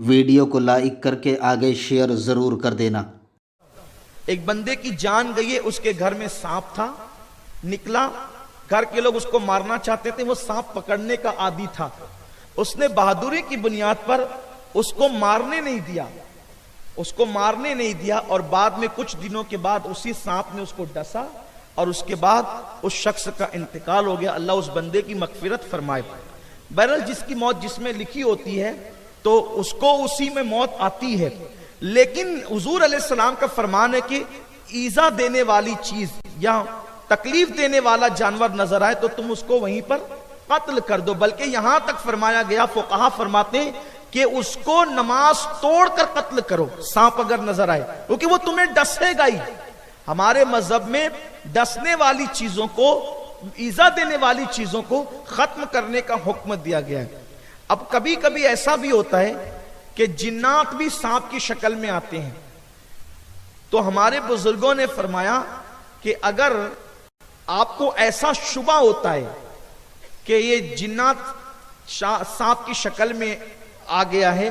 Video کو like کر کے آگے شیئر ضرور کر دینا۔ ایک بندے کی جان گئی ہے، اس کے گھر میں سانپ تھا، نکلا، گھر کے لوگ اس کو مارنا چاہتے تھے، وہ سانپ پکڑنے کا عادی تھا، اس نے بہادری کی بنیاد پر اس کو مارنے نہیں دیا، اور بعد میں کچھ دنوں کے بعد اسی سانپ نے اس کو ڈسا اور اس کے بعد اس شخص کا انتقال ہو گیا۔ اللہ اس بندے کی مغفرت فرمائے۔ بہرحال جس کی موت جس میں لکھی ہوتی ہے تو اس کو اسی میں موت آتی ہے، لیکن حضور علیہ السلام کا فرمان ہے کہ ایذا دینے والی چیز یا تکلیف دینے والا جانور نظر آئے تو تم اس کو وہیں پر قتل کر دو، بلکہ یہاں تک فرمایا گیا، فقہا فرماتے ہیں کہ اس کو نماز توڑ کر قتل کرو، سانپ اگر نظر آئے، کیونکہ وہ تمہیں ڈسے گا ہی۔ ہمارے مذہب میں ڈسنے والی چیزوں کو، ایذا دینے والی چیزوں کو ختم کرنے کا حکم دیا گیا ہے۔ اب کبھی کبھی ایسا بھی ہوتا ہے کہ جنات بھی سانپ کی شکل میں آتے ہیں، تو ہمارے بزرگوں نے فرمایا کہ اگر آپ کو ایسا شبہ ہوتا ہے کہ یہ جنات سانپ کی شکل میں آ گیا ہے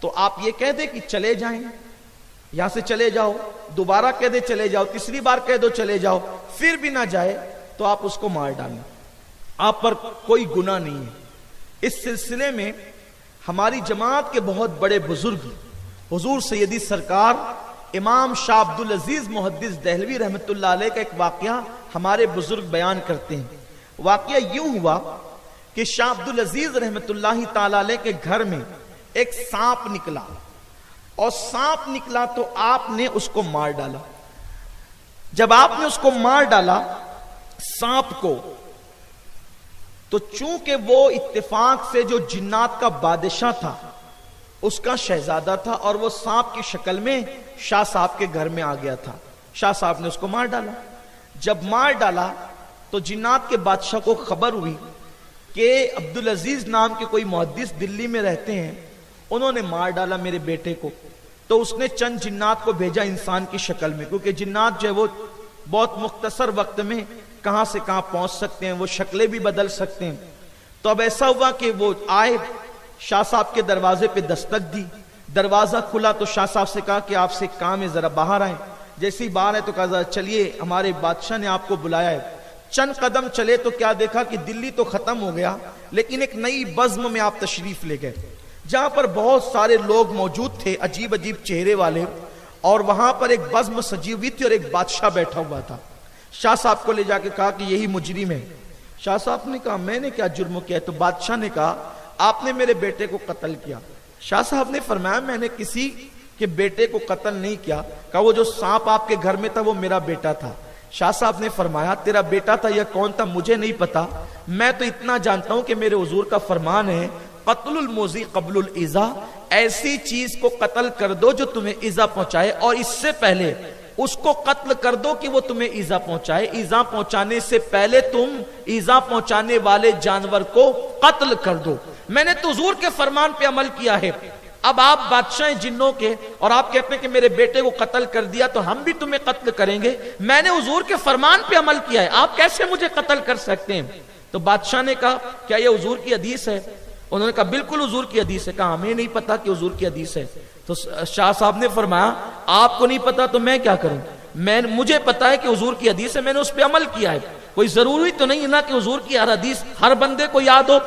تو آپ یہ کہہ دیں کہ چلے جائیں، یہاں سے چلے جاؤ، دوبارہ کہہ دے چلے جاؤ، تیسری بار کہہ دو چلے جاؤ، پھر بھی نہ جائے تو آپ اس کو مار ڈالیں، آپ پر کوئی گناہ نہیں ہے۔ اس سلسلے میں ہماری جماعت کے بہت بڑے بزرگ حضور سیدی سرکار امام شاہ عبدالعزیز محدث دہلوی رحمۃ اللہ علیہ کا ایک واقعہ ہمارے بزرگ بیان کرتے ہیں۔ واقعہ یوں ہوا کہ شاہ عبدالعزیز رحمۃ اللہ تعالی علیہ کے گھر میں ایک سانپ نکلا، اور سانپ نکلا تو آپ نے اس کو مار ڈالا۔ جب آپ نے اس کو مار ڈالا سانپ کو، تو چونکہ وہ اتفاق سے جو جنات کا بادشاہ تھا اس کا شہزادہ تھا، اور وہ سانپ کی شکل میں شاہ صاحب کے گھر میں آ گیا تھا، شاہ صاحب نے اس کو مار ڈالا۔ جب مار ڈالا تو جنات کے بادشاہ کو خبر ہوئی کہ عبدالعزیز نام کے کوئی محدث دلی میں رہتے ہیں، انہوں نے مار ڈالا میرے بیٹے کو۔ تو اس نے چند جنات کو بھیجا انسان کی شکل میں، کیونکہ جنات جو ہے وہ بہت مختصر وقت میں کہاں سے کہاں پہنچ سکتے ہیں، وہ شکلیں بھی بدل سکتے ہیں۔ تو اب ایسا ہوا کہ وہ آئے، شاہ صاحب کے دروازے پہ دستک دی، دروازہ کھلا تو شاہ صاحب سے کہا کہ آپ سے کام ہے، ذرا باہر آئیں۔ جیسے ہی باہر آئے تو کہا چلیے ہمارے بادشاہ نے آپ کو بلایا ہے۔ چند قدم چلے تو کیا دیکھا کہ دلی تو ختم ہو گیا، لیکن ایک نئی بزم میں آپ تشریف لے گئے، جہاں پر بہت سارے لوگ موجود تھے عجیب عجیب چہرے والے، اور وہاں پر ایک بزم سجی ہوئی تھی اور ایک بادشاہ بیٹھا ہوا تھا۔ شاہ صاحب کو لے جا کے کہا کہ یہی مجرم ہے۔ شاہ صاحب نے کہا میں نے کیا جرم کیا ہے؟ تو بادشاہ نے کہا آپ نے میرے بیٹے کو قتل کیا۔ شاہ صاحب نے فرمایا میں نے کسی کے بیٹے کو قتل نہیں کیا۔ کہا وہ جو سانپ آپ کے گھر میں تھا وہ میرا بیٹا تھا۔ شاہ صاحب نے فرمایا تیرا بیٹا تھا یا کون تھا مجھے نہیں پتا، میں تو اتنا جانتا ہوں کہ میرے حضور کا فرمان ہے قتل الموذی قبل الایذا، ایسی چیز کو قتل کر دو جو تمہیں ایذا پہنچائے، اور اس سے پہلے اس کو قتل کر دو کہ وہ تمہیں ایذا پہنچائے، ایذا پہنچانے سے پہلے تم ایذا پہنچانے والے جانور کو قتل کر دو۔ میں نے تو حضور کے فرمان پہ عمل کیا ہے، اب آپ بادشاہ جنوں کے اور آپ کہتے ہیں کہ میرے بیٹے کو قتل کر دیا تو ہم بھی تمہیں قتل کریں گے، میں نے حضور کے فرمان پہ عمل کیا ہے، آپ کیسے مجھے قتل کر سکتے ہیں؟ تو بادشاہ نے کہا کیا یہ حضور کی حدیث ہے؟ انہوں نے کہا بالکل حضور کی حدیث ہے۔ کہا ہمیں نہیں پتا کہ حضور کی حدیث ہے۔ تو شاہ صاحب نے فرمایا آپ کو نہیں پتا تو میں کیا کروں، مجھے پتا ہے کہ حضور کی حدیث ہے، میں نے اس پہ عمل کیا ہے، کوئی ضروری تو نہیں نا کہ حضور کی ہر حدیث ہر بندے کو یاد ہو۔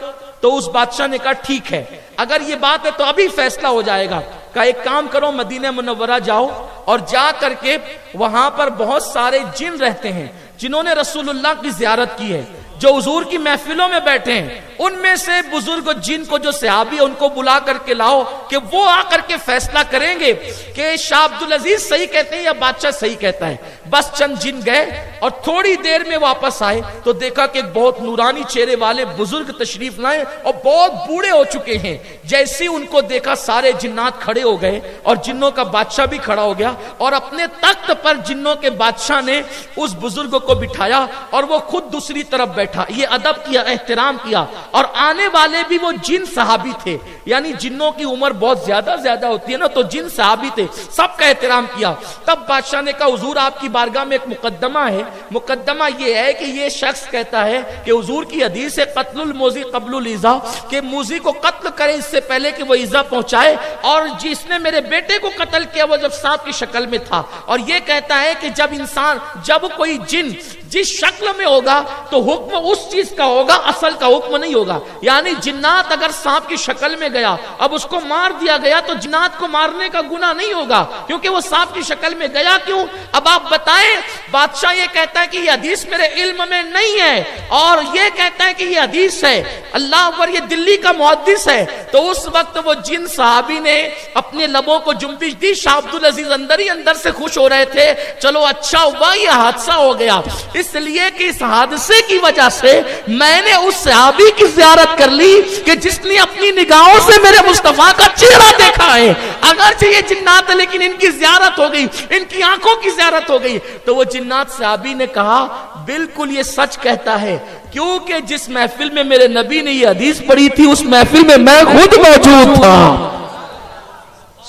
تو اس بادشاہ نے کہا ٹھیک ہے اگر یہ بات ہے تو ابھی فیصلہ ہو جائے گا۔ کہا ایک کام کرو مدینہ منورہ جاؤ، اور جا کر کے وہاں پر بہت سارے جن رہتے ہیں جنہوں نے رسول اللہ کی زیارت کی ہے، جو حضور کی محفلوں میں بیٹھے ہیں، ان میں سے بزرگ جن کو جو صحابی ان کو بلا کر کے لاؤ کہ وہ آ کر کے فیصلہ کریں گے کہ شاہ عبدالعزیز صحیح کہتے ہیں یا بادشاہ صحیح کہتا ہے۔ بس چند جن گئے اور تھوڑی دیر میں واپس آئے تو دیکھا کہ ایک بہت نورانی چہرے والے بزرگ تشریف لائے اور بہت بوڑھے ہو چکے ہیں۔ جیسے ان کو دیکھا سارے جنات کھڑے ہو گئے اور جنوں کا بادشاہ بھی کھڑا ہو گیا، اور اپنے تخت پر جنوں کے بادشاہ نے اس بزرگ کو بٹھایا اور وہ خود دوسری طرف بیٹھا۔ یہ ادب کیا، احترام کیا، اور آنے والے بھی وہ جن صحابی تھے، یعنی جنوں کی عمر بہت زیادہ ہوتی ہے نا، تو جن صحابی تھے، سب کا احترام کیا۔ تب بادشاہ نے کہا حضور آپ کی بارگاہ میں ایک مقدمہ ہے، مقدمہ یہ ہے کہ یہ شخص کہتا ہے کہ حضور کی حدیث ہے قتل الموذی قبل الایذاء، کہ موذی کو قتل کرے اس سے پہلے کہ وہ ایذا پہنچائے، اور جس نے میرے بیٹے کو قتل کیا وہ جب سانپ کی شکل میں تھا، اور یہ کہتا ہے کہ جب کوئی جن جس شکل میں ہوگا تو حکم اس چیز کا ہوگا، اصل کا حکم نہیں ہوگا، یعنی جنات اگر سانپ کی شکل میں گیا اب اس کو مار دیا گیا تو جنات کو مارنے کا گناہ نہیں ہوگا کیونکہ وہ سانپ کی شکل میں گیا کیوں؟ اب آپ بتائیں، بادشاہ یہ کہتا ہے کہ یہ حدیث میرے علم میں نہیں ہے، اور یہ کہتا ہے کہ یہ حدیث ہے، اللہ اکبر، یہ دلی کا محدث ہے۔ تو اس وقت وہ جن صحابی نے اپنے لبوں کو جنبش دی، شاہ عبدالعزیز اندر ہی اندر سے خوش ہو رہے تھے، چلو اچھا ہوا یہ حادثہ ہو گیا، اس لیے کہ اس حادثے کی وجہ سے میں نے اس صحابی کی زیارت کر لی کہ جس نے اپنی نگاہوں سے میرے مصطفیٰ کا چہرہ دیکھا ہے، اگرچہ یہ جنات ہے لیکن ان کی زیارت ہو گئی، ان کی آنکھوں کی زیارت ہو گئی۔ تو وہ جنات صحابی نے کہا بالکل یہ سچ کہتا ہے، کیونکہ جس محفل میں میرے نبی نے یہ حدیث پڑھی تھی اس محفل میں میں خود موجود تھا۔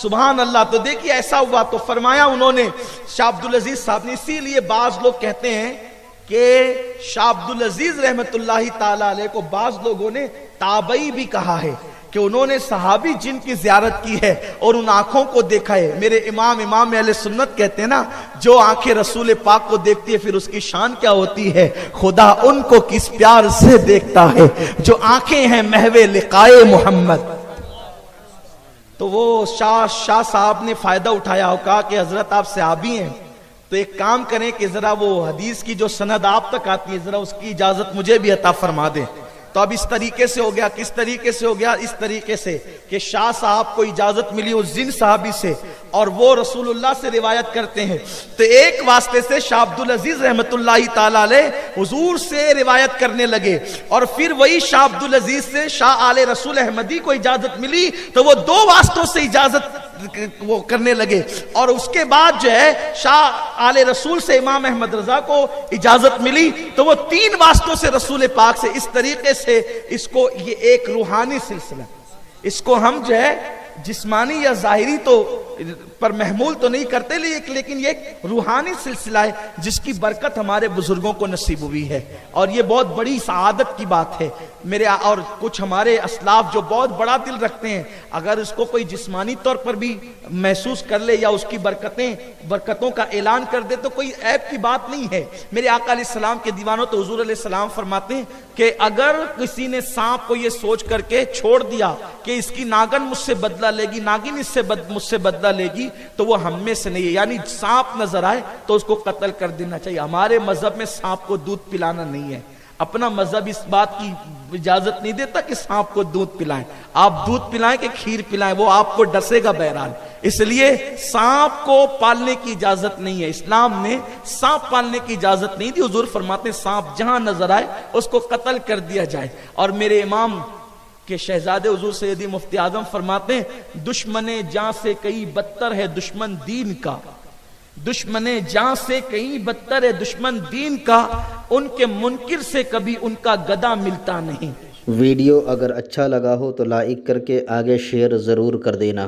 سبحان اللہ۔ تو دیکھیے ایسا ہوا، تو فرمایا انہوں نے شاہ عبدالعزیز صاحب نے، اسی لیے بعض لوگ کہتے ہیں کہ شاہ عبدالعزیز رحمت اللہ تعالی علیہ کو بعض لوگوں نے تابعی بھی کہا ہے کہ انہوں نے صحابی جن کی زیارت کی ہے اور ان آنکھوں کو دیکھا ہے۔ میرے امام اہل سنت کہتے ہیں نا، جو آنکھیں رسول پاک کو دیکھتی ہے پھر اس کی شان کیا ہوتی ہے، خدا ان کو کس پیار سے دیکھتا ہے جو آنکھیں ہیں محو لقائے محمد۔ تو وہ شاہ صاحب نے فائدہ اٹھایا اور کہا کہ حضرت آپ صحابی ہیں تو ایک کام کریں کہ ذرا وہ حدیث کی جو سند آپ تک آتی ہے ذرا اس کی اجازت مجھے بھی عطا فرما دیں۔ تو اب اس طریقے سے ہو گیا، کس طریقے سے ہو گیا؟ اس طریقے سے کہ شاہ صاحب کو اجازت ملی اس جن صحابی سے اور وہ رسول اللہ سے روایت کرتے ہیں، تو ایک واسطے سے شاہ عبدالعزیز رحمت اللہ تعالی علیہ حضور سے روایت کرنے لگے، اور پھر وہی شاہ عبدالعزیز سے شاہ آل رسول احمدی کو اجازت ملی، تو وہ دو واسطوں سے اجازت وہ کرنے لگے، اور اس کے بعد جو ہے شاہ آل رسول سے امام احمد رضا کو اجازت ملی، تو وہ تین واسطوں سے رسول پاک سے، اس طریقے سے اس کو یہ ایک روحانی سلسلہ، اس کو ہم جو ہے جسمانی یا ظاہری تو پر محمول تو نہیں کرتے، لیکن یہ ایک روحانی سلسلہ ہے جس کی برکت ہمارے بزرگوں کو نصیب ہوئی ہے، اور یہ بہت بڑی سعادت کی بات ہے میرے، اور کچھ ہمارے اسلاف جو بہت بڑا دل رکھتے ہیں، اگر اس کو کوئی جسمانی طور پر بھی محسوس کر لے یا اس کی برکتوں کا اعلان کر دے تو کوئی عیب کی بات نہیں ہے۔ میرے آقا علیہ السلام کے دیوانوں تو حضور علیہ السلام فرماتے ہیں کہ اگر کسی نے سانپ کو یہ سوچ کر کے چھوڑ دیا کہ اس کی ناگن مجھ سے بدلہ لے گی، ناگن مجھ سے بدلہ لے گی، تو وہ ہم میں سے نہیں ہے، یعنی سانپ نظر آئے تو اس کو قتل کر دینا چاہیے۔ ہمارے مذہب میں سانپ کو دودھ پلانا نہیں ہے، اپنا مذہب اس بات کی اجازت نہیں دیتا کہ سانپ کو دودھ پلائیں، آپ دودھ پلائیں کہ کھیر پلائیں، وہ آپ کو ڈسے گا بہرحال، اس لیے سانپ کو پالنے کی اجازت نہیں ہے، اسلام نے سانپ پالنے کی اجازت نہیں دی۔ حضور فرماتے ہیں سانپ جہاں نظر آئے اس کو قتل کر دیا جائے، اور میرے امام کہ شہزادے حضور سیدی مفتی اعظم فرماتے ہیں دشمن جاں سے کئی بدتر ہے دشمن دین کا، دشمن جاں سے کئی بدتر ہے دشمن دین کا، ان کے منکر سے کبھی ان کا گدا ملتا نہیں۔ ویڈیو اگر اچھا لگا ہو تو لائک کر کے آگے شیئر ضرور کر دینا۔